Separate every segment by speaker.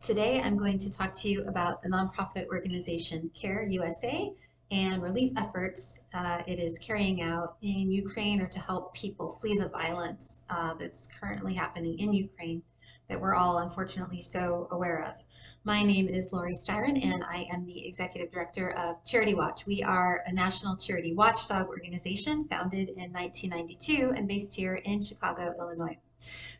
Speaker 1: Today, I'm going to talk to you about the nonprofit organization CARE USA and relief efforts it is carrying out in Ukraine or to help people flee the violence that's currently happening in Ukraine that we're all unfortunately so aware of. My name is Lori Styron, and I am the Executive Director of CharityWatch. We are a national charity watchdog organization founded in 1992 and based here in Chicago, Illinois.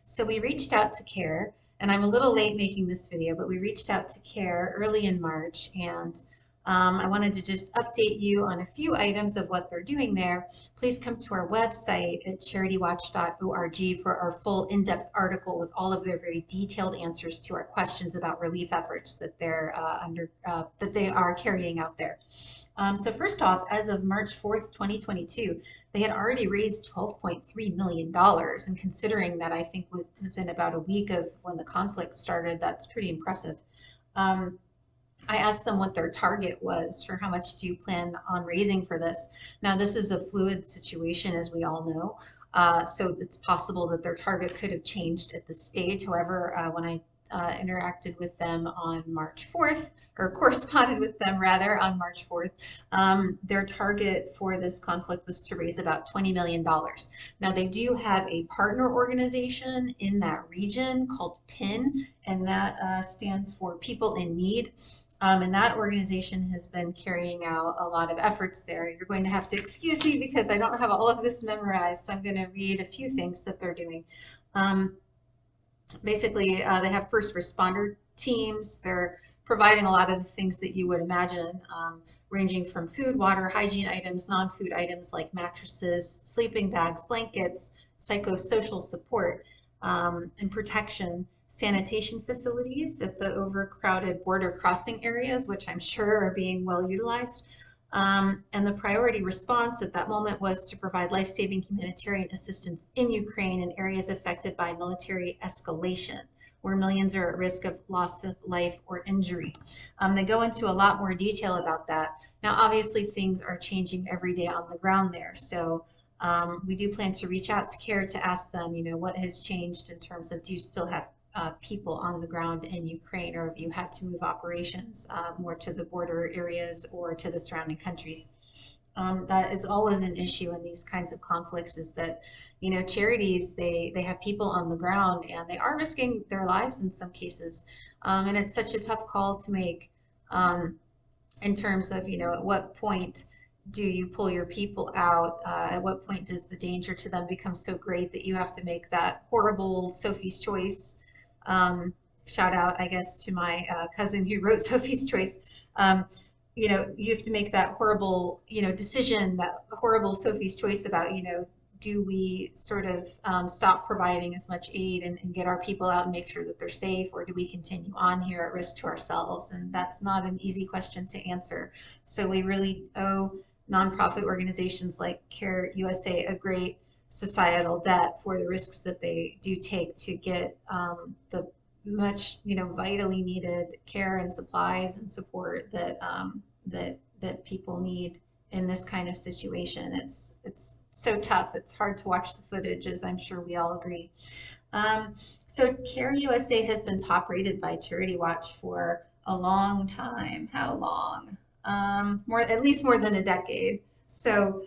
Speaker 1: So we reached out to CARE, and I'm a little late making this video, but we reached out to CARE early in March, and I wanted to just update you on a few items of what they're doing there. Please come to our website at CharityWatch.org for our full in-depth article with all of their very detailed answers to our questions about relief efforts that that they are carrying out there. So first off, as of March 4th, 2022, they had already raised $12.3 million. And considering that I think was in about a week of when the conflict started, that's pretty impressive. I asked them what their target was for how much do you plan on raising for this. Now, this is a fluid situation, as we all know. So it's possible that their target could have changed at this stage. However, when I interacted with them on March 4th, or corresponded with them rather on March 4th. Their target for this conflict was to raise about $20 million. Now, they do have a partner organization in that region called PIN, and that stands for People in Need. And that organization has been carrying out a lot of efforts there. You're going to have to excuse me because I don't have all of this memorized, so I'm going to read a few things that they're doing. Basically, they have first responder teams. They're providing a lot of the things that you would imagine, ranging from food, water, hygiene items, non-food items like mattresses, sleeping bags, blankets, psychosocial support, and protection, sanitation facilities at the overcrowded border crossing areas, which I'm sure are being well utilized. And the priority response at that moment was to provide life-saving humanitarian assistance in Ukraine in areas affected by military escalation, where millions are at risk of loss of life or injury. They go into a lot more detail about that. Now, obviously, things are changing every day on the ground there. So we do plan to reach out to CARE to ask them, what has changed in terms of do you still have people on the ground in Ukraine, or have you had to move operations more to the border areas or to the surrounding countries? That is always an issue in these kinds of conflicts, is that, charities, they have people on the ground and they are risking their lives in some cases. And it's such a tough call to make in terms of, at what point do you pull your people out? At what point does the danger to them become so great that you have to make that horrible Sophie's Choice? Shout out, I guess, to my cousin who wrote Sophie's Choice. You have to make that horrible, decision, that horrible Sophie's Choice about, do we sort of stop providing as much aid and get our people out and make sure that they're safe, or do we continue on here at risk to ourselves? And that's not an easy question to answer. So we really owe nonprofit organizations like CARE USA a great societal debt for the risks that they do take to get the much, vitally needed care and supplies and support that people need in this kind of situation. It's so tough. It's hard to watch the footage, as I'm sure we all agree. So CARE USA has been top rated by CharityWatch for a long time. How long? At least more than a decade. So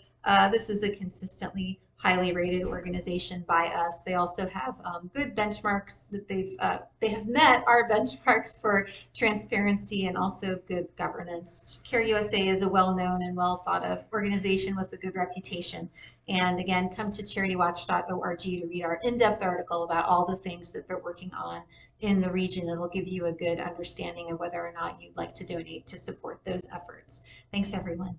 Speaker 1: this is a consistently highly rated organization by us. They also have good benchmarks that they have met our benchmarks for transparency and also good governance. CARE USA is a well-known and well thought of organization with a good reputation. And again, come to CharityWatch.org to read our in-depth article about all the things that they're working on in the region. It'll give you a good understanding of whether or not you'd like to donate to support those efforts. Thanks, everyone.